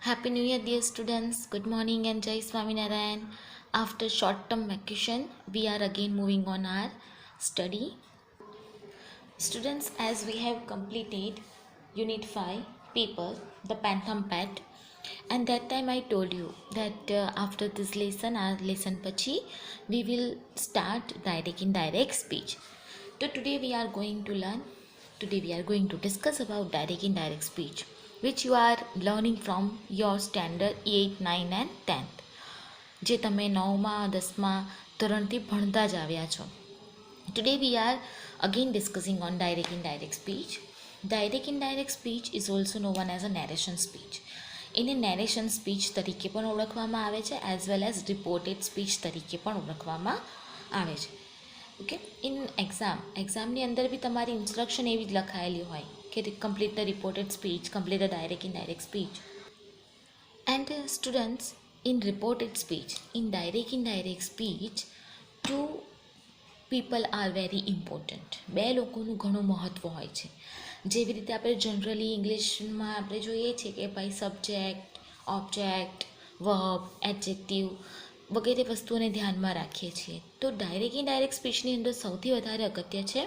Happy New Year, dear students. Good morning and Jai Swaminarayan. After short term vacation, we are again moving on our study. Students, as we have completed Unit 5, People, the Phantom Pet, and that time I told you that after this lesson, our lesson pachi, we will start direct indirect speech. So today we are going to discuss about direct indirect speech, which you are learning from your standard 8, 9 and 10th. જે તમે નવમા દસમા ધોરણથી ભણતા જ આવ્યા છો. Today we are again discussing on direct indirect speech. Direct indirect speech is also known as a narration speech. એને નેરેશન સ્પીચ તરીકે પણ ઓળખવામાં આવે છે as well as reported speech તરીકે પણ ઓળખવામાં આવે છે. ઓકે, ઇન એક્ઝામની અંદર બી તમારી ઇન્સ્ટ્રક્શન એવી જ લખાયેલી હોય કે complete the reported speech, complete the direct indirect speech. And students, in reported speech, in direct indirect speech, two people are very important. બે લોકોનું ઘણું મહત્ત્વ હોય છે. જેવી રીતે આપણે જનરલી ઇંગ્લિશમાં આપણે જોઈએ છીએ કે ભાઈ સબ્જેક્ટ, ઓબ્જેક્ટ, વર્બ, એડજેક્ટિવ વગેરે વસ્તુઓને ધ્યાનમાં રાખીએ છીએ. તો ડાયરેક્ટ ઇનડાયરેક્ટ સ્પીચની અંદર સૌથી વધારે અગત્ય છે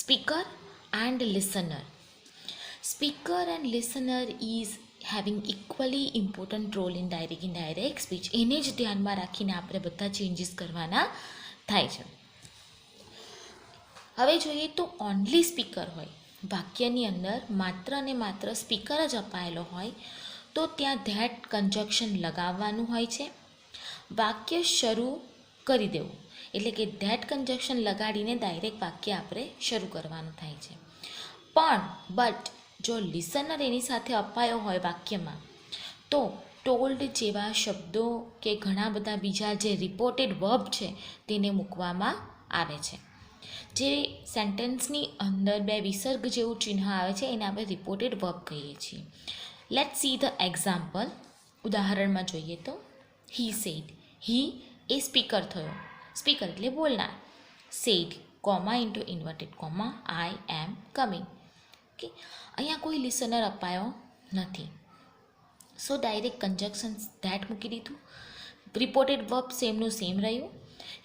speaker and listener. Speaker and listener is having equally important role in direct indirect speech. એને જ ધ્યાનમાં રાખીને આપણે બધા ચેન્જીસ કરવાના થાય છે. હવે જોઈએ તો ઓનલી સ્પીકર હોય, વાક્યની અંદર માત્ર અને માત્ર સ્પીકર જ અપાયેલો હોય તો ત્યાં ધેટ કન્જક્શન લગાવવાનું હોય છે. વાક્ય શરૂ કરી દેવું એટલે કે ધેટ કન્જક્શન લગાડીને ડાયરેક્ટ વાક્ય આપણે શરૂ કરવાનું થાય છે. બટ જો લિસનર એની સાથે અપાયો હોય વાક્યમાં તો ટોલ્ડ જેવા શબ્દો કે ઘણા બધા બીજા જે રિપોર્ટેડ વર્બ છે તેને મૂકવામાં આવે છે. જે સેન્ટેન્સની અંદર બે વિસર્ગ જેવું ચિહ્ન આવે છે એને આપણે રિપોર્ટેડ વર્બ કહીએ છીએ. Let's see the example. ઉદાહરણમાં જોઈએ તો હી સેડ, હી એ સ્પીકર થયો, સ્પીકર એટલે બોલનાર. Said comma into inverted comma I am coming. Okay, અહીંયા કોઈ લિસનર અપાયો નથી, સો ડાયરેક્ટ કન્જક્શન ધેટ મૂકી દીધું. રિપોર્ટેડ વર્બ સેમનું સેમ રહ્યું.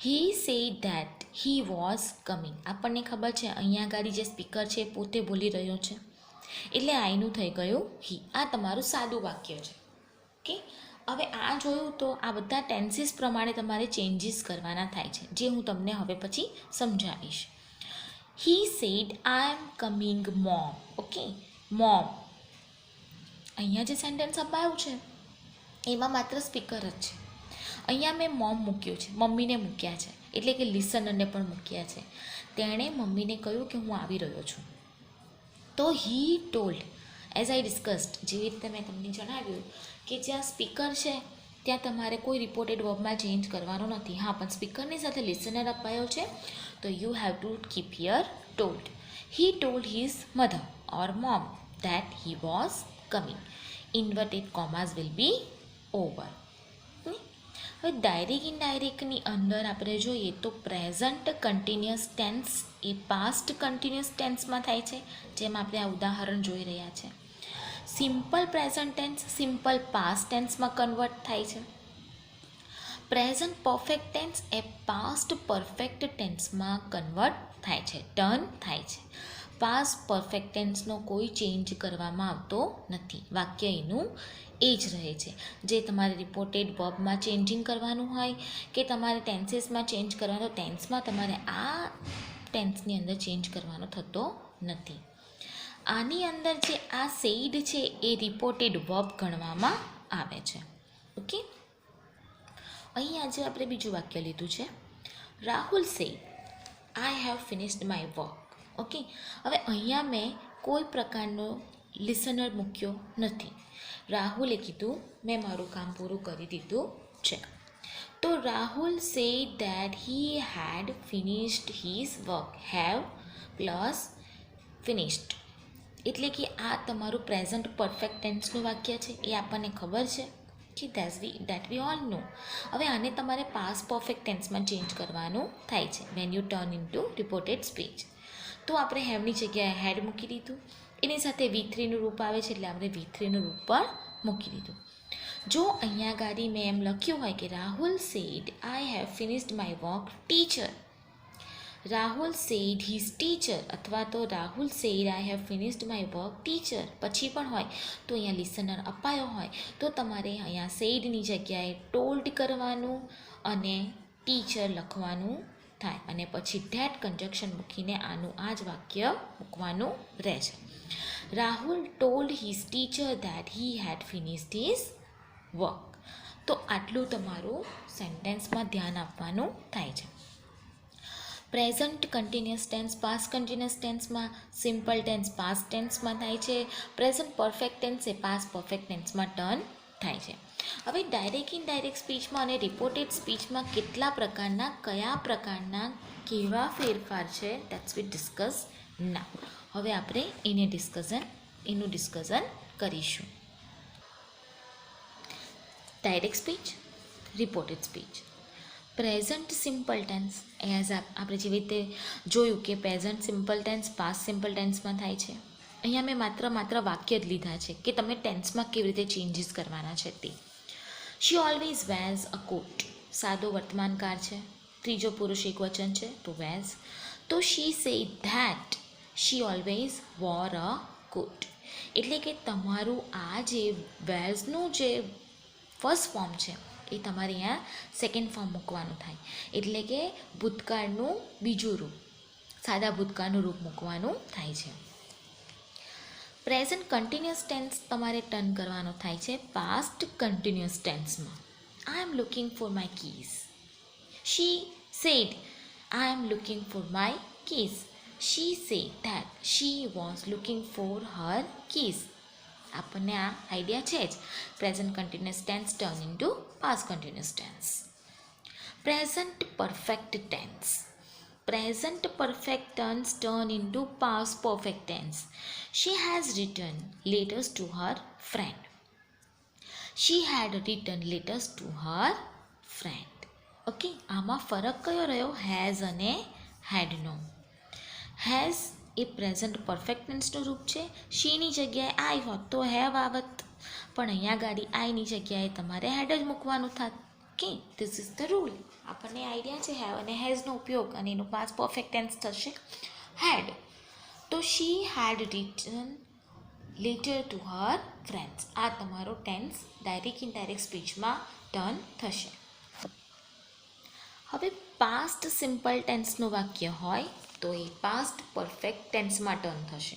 He said that he was coming. આપણને ખબર છે અહીંયા આગળ જે સ્પીકર છે પોતે બોલી રહ્યો છે એટલે આઈનું થઈ ગયું હી. આ તમારું સાદું વાક્ય છે. ઓકે, હવે આ જોયું તો આ બધા ટેન્સીસ પ્રમાણે તમારે ચેન્જીસ કરવાના થાય છે, જે હું તમને હવે પછી સમજાવીશ. He said I am coming mom. Okay, mom અહીંયા જે સેન્ટેન્સ અપાયું છે એમાં માત્ર સ્પીકર જ છે. અહીંયા મેં મોમ મૂક્યું છે, મમ્મીને મૂક્યા છે એટલે કે લિસનરને પણ મૂક્યા છે. તેણે મમ્મીને કહ્યું કે હું આવી રહ્યો છું. તો he told, as I discussed, જેવી રીતે મેં તમને જણાવ્યું કે જ્યાં સ્પીકર છે ત્યાં તમારે કોઈ રિપોર્ટેડ વર્બમાં ચેન્જ કરવાનો નથી. હા, પણ સ્પીકરની સાથે લિસનર અપાયો છે તો you have to keep here told. He told his mother or mom that he was coming. Inverted commas will be over. હવે ડાયરેક્ટ ઇનડાયરેક્ટની અંદર આપણે જોઈએ તો પ્રેઝન્ટ કન્ટિન્યુઅસ ટેન્સ એ પાસ્ટ કન્ટિન્યુઅસ ટેન્સમાં થાય છે, જેમ આપણે આ ઉદાહરણ જોઈ રહ્યા છે. Simple present tense simple past ટેન્સમાં કન્વર્ટ થાય છે. પ્રેઝન્ટ પરફેક્ટ ટેન્સ એ પાસ્ટ પરફેક્ટ ટેન્સમાં કન્વર્ટ થાય છે, ટર્ન થાય છે. પાસ્ટ પરફેક્ટ ટેન્સનો કોઈ ચેન્જ કરવામાં આવતો નથી, વાક્ય એનું એ જ રહે છે. જે તમારે રિપોર્ટેડ વર્બમાં ચેન્જિંગ કરવાનું હોય કે તમારે ટેન્સીસમાં ચેન્જ કરવાનો, ટેન્સમાં તમારે આ ટેન્સની અંદર ચેન્જ કરવાનો થતો નથી. આની અંદર જે આ સેડ છે એ રિપોર્ટેડ વર્બ ગણવામાં આવે છે. ઓકે, અહીં આજે આપણે બીજું વાક્ય લીધું છે, Rahul said I have finished my work. Okay, હવે અહીંયા મેં કોઈ પ્રકારનો લિસનર મૂક્યો નથી. રાહુલે કીધું મેં મારું કામ પૂરું કરી દીધું છે. તો Rahul said that he had finished his work. Have plus finished એટલે કે આ તમારું પ્રેઝન્ટ પરફેક્ટ ટેન્સનું વાક્ય છે, એ આપણને ખબર છે કે દેટ વી ઓલ નો. હવે આને તમારે પાસ્ટ પરફેક્ટ ટેન્સમાં ચેન્જ કરવાનું થાય છે when U turn into reported speech. તો આપણે હેવની જગ્યાએ હેડ મૂકી દીધું. એની સાથે V3નું રૂપ આવે છે એટલે આપણે V3નું રૂપ પણ મૂકી દીધું. જો અહીંયા ગાડી મેં એમ લખ્યું હોય કે Rahul said I have finished my work teacher, Rahul said his teacher અથવા તો Rahul said I have finished my work teacher પછી પણ હોય તો અહીંયા લિસનર અપાયો હોય તો તમારે અહીંયા સેડની જગ્યાએ ટોલ્ડ કરવાનું અને ટીચર લખવાનું થાય અને પછી ધેટ કન્જક્શન મૂકીને આનું આ જ વાક્ય મૂકવાનું રહેશે. Rahul told his teacher that he had finished his work. તો આટલું તમારું સેન્ટેન્સમાં ધ્યાન આપવાનું થાય છે. Present continuous tense past continuous ટેન્સમાં, સિમ્પલ ટેન્સ પાસ્ટ ટેન્સમાં થાય છે, પ્રેઝન્ટ પરફેક્ટ ટેન્સ એ પાસ્ટ પરફેક્ટ ટેન્સમાં ટર્ન થાય છે. હવે ડાયરેક્ટ ઇનડાયરેક્ટ સ્પીચમાં અને રિપોર્ટેડ સ્પીચમાં કેટલા પ્રકારના કયા પ્રકારના કેવા ફેરફાર છે દેટ્સ વી ડિસ્કસ નાઉ. હવે આપણે એનું ડિસ્કશન કરીશું. Direct speech, reported speech. Present simple tense as આપણે જેવી રીતે જોયું કે present simple tense past simple ટેન્સમાં થાય છે. અહીંયા મેં માત્ર વાક્ય જ લીધા છે કે તમે ટેન્સમાં કેવી રીતે ચેન્જીસ કરવાના છે તે. શી ઓલવેઝ વેઝ અ કોટ, સાદો વર્તમાનકાળ છે, ત્રીજો પુરુષ એકવચન છે તો વેઝ. તો she say that she always wore a coat, એટલે કે તમારું આ જે વેઝનું જે ફર્સ્ટ ફોર્મ છે એ તમારે અહીંયા સેકન્ડ ફોર્મ મૂકવાનું થાય, એટલે કે ભૂતકાળનું બીજું રૂપ, સાદા ભૂતકાળનું રૂપ મૂકવાનું થાય છે. પ્રેઝન્ટ કન્ટિન્યુઅસ ટેન્સ તમારે ટર્ન કરવાનો થાય છે પાસ્ટ કન્ટિન્યુઅસ ટેન્સમાં. I am looking for my keys, she said I am looking for my keys, she said that she was looking for her keys. આપણને આ આઈડિયા છે જ. Present continuous tense turn into past continuous tense. Present perfect tense, present perfect tense turn into past perfect tense. She has written letters to her friend, she had written letters to her friend. Okay, આમાં ફરક કયો રહ્યો? Has અને હેડનો. Has a present perfect ટેન્સનું રૂપ છે. શીની જગ્યાએ આઈ હોત તો હેવ આવત, પણ અહીંયા ગાડી આઈની જગ્યાએ તમારે હેડ જ મૂકવાનું થાત. Okay, this is the rule. આપણને આઈડિયા છે હેવ અને હેઝનો ઉપયોગ, અને એનું પાસ્ટ પરફેક્ટ ટેન્સ થશે હેડ. તો she had written letter to her friends. આ તમારો ટેન્સ ડાયરેક્ટ ઇનડાયરેક્ટ સ્પીચમાં ટર્ન થશે. હવે પાસ્ટ સિમ્પલ ટેન્સનું વાક્ય હોય તો એ પાસ્ટ પરફેક્ટ ટેન્સમાં ટર્ન થશે.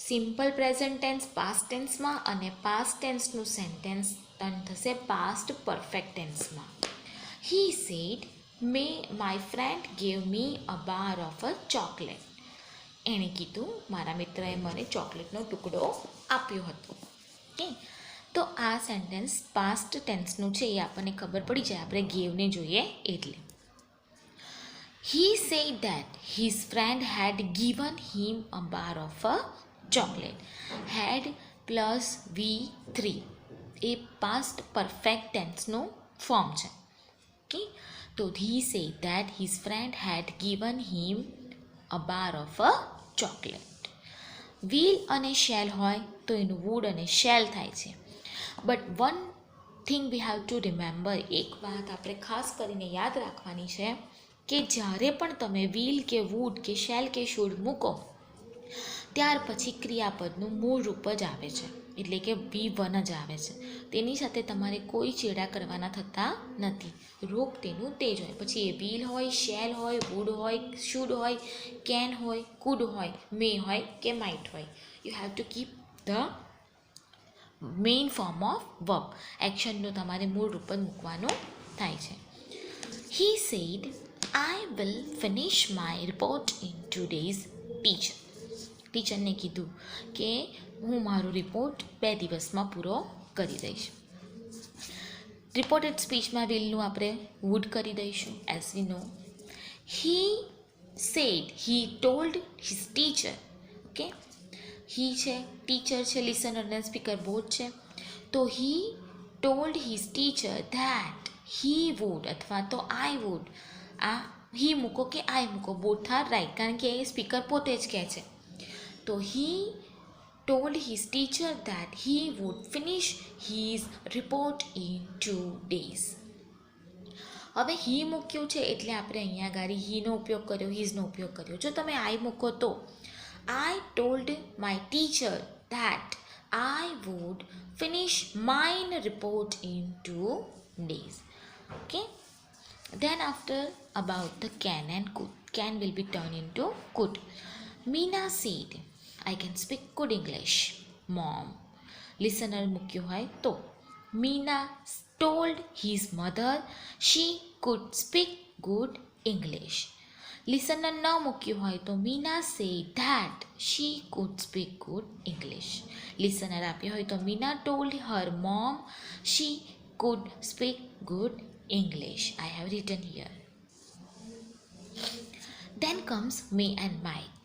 સિમ્પલ પ્રેઝન્ટ ટેન્સ પાસ્ટ ટેન્સમાં અને પાસ્ટ ટેન્સનું સેન્ટેન્સ ટર્ન થશે પાસ્ટ પરફેક્ટ ટેન્સમાં. He said my friend gave me a bar of a chocolate. એણે કીધું મારા મિત્રએ મને ચોકલેટનો ટુકડો આપ્યો હતો. ઓકે, તો આ સેન્ટેન્સ પાસ્ટ ટેન્સનું છે એ આપણને ખબર પડી જાય આપણે ગેવને જોઈએ એટલે. He said that his friend had given him a bar of a chocolate. Had plus V3 એ past perfect tenseનું ફોર્મ છે. ઓકે, તો he said that his friend had given him a bar of a chocolate. Wheel અને shell હોય તો એનું wood અને shell થાય છે. But one thing we have to remember, એક વાત આપણે ખાસ કરીને યાદ રાખવાની છે કે જ્યારે પણ તમે વ્હીલ કે વુડ કે શેલ કે શુડ મૂકો ત્યાર પછી ક્રિયાપદનું મૂળ રૂપ જ આવે છે, એટલે કે V1 જ આવે છે. તેની સાથે તમારે કોઈ ચેડા કરવાના થતા નથી. રોગ તેનું તે જ હોય, પછી એ વ્હીલ હોય, શેલ હોય, વુડ હોય, શુડ હોય, કેન હોય, કુડ હોય, મે હોય કે માઇટ હોય. You have to keep the main form of verb. એક્શનનું તમારે મૂળ રૂપ જ મૂકવાનું થાય છે. He said I will finish my report in 2 days, teacher. ટીચરને કીધું કે હું મારો રિપોર્ટ 2 દિવસમાં પૂરો કરી દઈશ. રિપોર્ટેડ સ્પીચમાં વિલનું આપણે વુડ કરી દઈશું as we know. He said he told his teacher. Okay, he છે, ટીચર છે, લિસનર અને સ્પીકર બોથ છે. તો he told his teacher that he would અથવા તો આઈ વુડ. આ હી મૂકો કે આઈ મૂકો બોથ આર રાઈટ, કારણ કે એ સ્પીકર પોતે જ કહે છે. તો હી told his teacher that he would finish his report in 2 days. હવે હી મૂક્યું છે એટલે આપણે અહીંયા ગાડી હીનો ઉપયોગ કર્યો, હિઝનો ઉપયોગ કર્યો. જો તમે આઈ મૂકો તો આઈ told my teacher that I would finish mine report in 2 days. Okay. Then after about the can and could. Can will be turned into could. Meena said, I can speak good English, Mom. Listener મૂક્યું હોય તો Meena told his mother she could speak good English. Listener ન મૂક્યું હોય તો Meena said that she could speak good English. Listener આપ્યો હોય તો Meena told her mom she could speak good English. I have written here. Then comes May and might.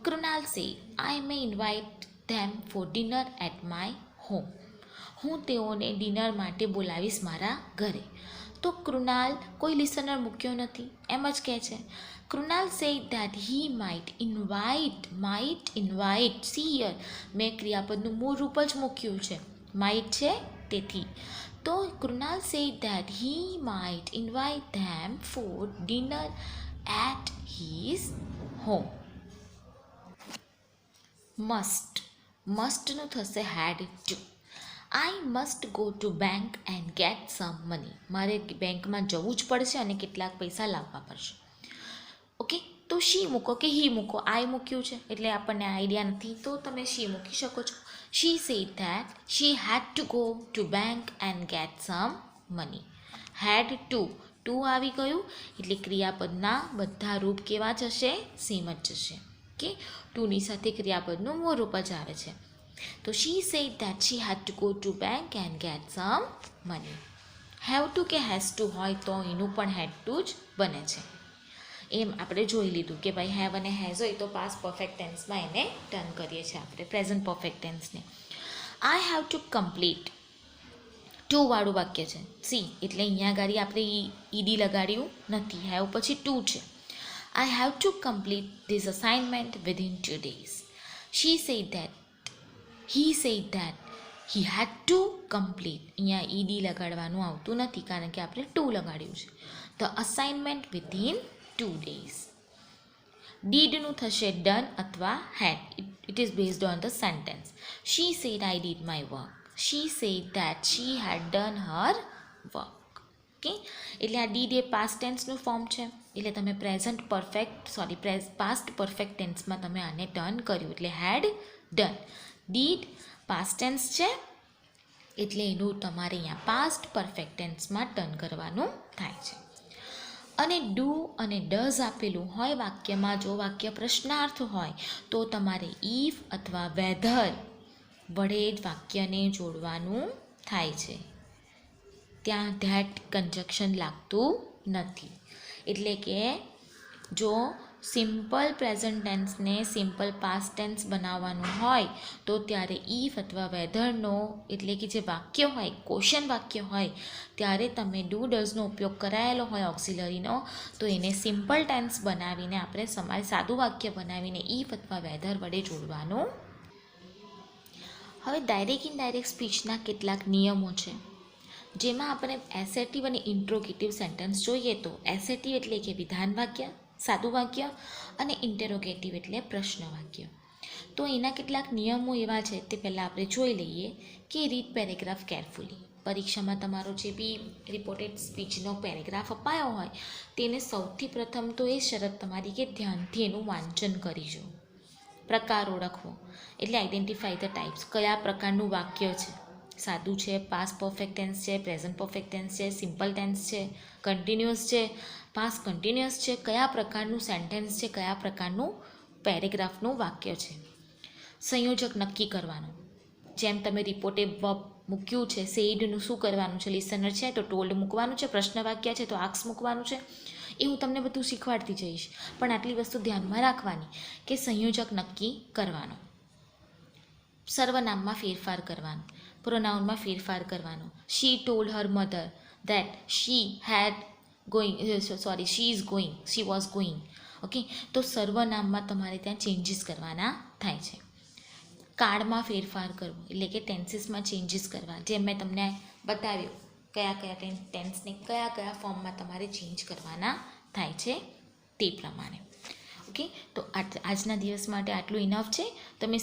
Krunal said, I may invite them for dinner at my home. હું તેઓને dinner માટે બોલાવીશ મારા ઘરે. તો કૃણાલ કોઈ લિસનર મૂક્યો નથી, એમ જ કહે છે. Krunal said that he might invite. See here, મેં ક્રિયાપદનું મૂળ રૂપ જ મૂક્યું છે, might છે તેથી. તો Krunal said that he might invite them for dinner at his home. મસ્ટનું થશે had to. I must go to bank and get some money. મારે બેંકમાં જવું જ પડશે અને કેટલાક પૈસા લાવવા પડશે. ઓકે, તો શી મૂકો કે હી મૂકો. આઈ મૂક્યું છે એટલે આપણને આઈડિયા નથી, તો તમે શી મૂકી શકો છો. She said that she had to go to bank and get some money. had to આવી ગયું એટલે ક્રિયાપદના બધા રૂપ કેવા જશે? સેમ જ જશે. ઓકે, ટુની સાથે ક્રિયાપદનું મૂળ રૂપ જ આવે છે. તો she said that she had to go to bank and get some money. have to કે has to હોય તો એનું પણ had to જ બને છે. એમ આપણે જોઈ લીધું કે ભાઈ હેવ અને હેઝ હોય તો પાસ્ટ પરફેક્ટ ટેન્સમાં એને ટર્ન કરીએ છીએ આપણે પ્રેઝન્ટ પરફેક્ટ ટેન્સને. I have to complete to વાળું વાક્ય છે. સી એટલે અહીંયા આગળ આપણે ઈડી લગાડ્યું નથી, હેવ પછી ટુ છે. આઈ have to complete this assignment within 2 days. He said that he had to complete. અહીંયા ઈડી લગાડવાનું આવતું નથી કારણ કે આપણે ટુ લગાડ્યું છે. The assignment within 2 days. Didનું થશે done અથવા had. It is based on the sentence. She said I did my work. She said that she had done her work. Okay, એટલે આ did એ past tenseનું ફોર્મ છે એટલે તમે past perfect ટેન્સમાં તમે આને turn કર્યું એટલે had done. did past tense છે એટલે એનું તમારે અહીંયા પાસ્ટ પરફેક્ટ ટેન્સમાં ટર્ન કરવાનું થાય છે. અને ડુ અને ડઝ આપેલું હોય વાક્યમાં, જો વાક્ય પ્રશ્નાર્થ હોય તો તમારે ઇફ અથવા વેધર વડે જ વાક્યને જોડવાનું થાય છે. ત્યાં ધેટ કન્જક્શન લાગતું નથી. એટલે કે જો સિમ્પલ પ્રેઝન્ટ ટેન્સને સિમ્પલ પાસ્ટ ટેન્સ બનાવવાનું હોય તો ત્યારે ઇફ અથવા વેધરનો એટલે કે જે વાક્ય હોય ક્વેશ્ચન વાક્ય હોય ત્યારે તમે ડુ ડઝનો ઉપયોગ કરાયેલો હોય ઓક્સિલરીનો તો એને સિમ્પલ ટેન્સ બનાવીને આપણે સાદું વાક્ય બનાવીને ઇફ અથવા વેધર વડે જોડવાનું. હવે ડાયરેક્ટ ઇનડાયરેક્ટ સ્પીચના કેટલાક નિયમો છે જેમાં આપણે એસેટિવ અને ઇન્ટ્રોગેટિવ સેન્ટેન્સ જોઈએ તો એસેટિવ એટલે કે વિધાન વાક્ય, સાદું વાક્ય, અને ઇન્ટેરોગેટિવ એટલે પ્રશ્ન વાક્ય. તો એના કેટલાક નિયમો એવા છે તે પહેલાં આપણે જોઈ લઈએ કે રીડ પેરેગ્રાફ કેરફુલી. પરીક્ષામાં તમારો જે બી રિપોર્ટેડ સ્પીચનો પેરેગ્રાફ અપાયો હોય તેને સૌથી પ્રથમ તો એ શરત તમારી કે ધ્યાનથી એનું વાંચન કરીજો. પ્રકાર ઓળખવો એટલે આઈડેન્ટિફાઈ ધ ટાઈપ્સ. કયા પ્રકારનું વાક્ય છે, સાદું છે, પાસ્ટ પરફેક્ટ ટેન્સ છે, પ્રેઝન્ટ પરફેક્ટ ટેન્સ છે, સિમ્પલ ટેન્સ છે, કન્ટિન્યુઅસ છે, પાસ્ટ કન્ટિન્યુઅસ છે, કયા પ્રકારનું સેન્ટેન્સ છે, કયા પ્રકારનું પેરેગ્રાફનું વાક્ય છે. સંયોજક નક્કી કરવાનું. જેમ તમે રિપોર્ટે વર્બ મૂક્યું છે, સેડનું શું કરવાનું છે, લિસનર છે તો ટોલ્ડ મૂકવાનું છે, પ્રશ્ન વાક્ય છે તો આસ્ક મૂકવાનું છે. એ હું તમને બધું શીખવાડતી જઈશ, પણ આટલી વસ્તુ ધ્યાનમાં રાખવાની કે સંયોજક નક્કી કરવાનો, સર્વનામમાં ફેરફાર કરવાનો, પ્રોનાઉનમાં ફેરફાર કરવાનો. She told her mother that she was going. Okay, તો સર્વનામમાં તમારે ત્યાં ચેન્જીસ કરવાના થાય છે. કાળમાં ફેરફાર કરવો એટલે કે ટેન્સીસમાં ચેન્જીસ કરવા, જેમ મેં તમને બતાવ્યું કયા કયા ટેન્સને કયા કયા ફોર્મમાં તમારે ચેન્જ કરવાના થાય છે તે પ્રમાણે. ઓકે, તો આજના દિવસ માટે આટલું ઇનફ છે. તમે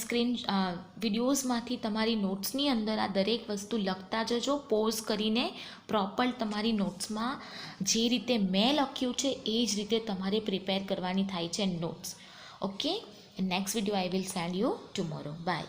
વિડીયોઝમાંથી તમારી નોટ્સની અંદર આ દરેક વસ્તુ લખતા જજો, પોઝ કરીને પ્રોપર તમારી નોટ્સમાં જે રીતે મેં લખ્યું છે એ જ રીતે તમારે પ્રિપેર કરવાની થાય છે notes. Okay, next video I will send you tomorrow. By.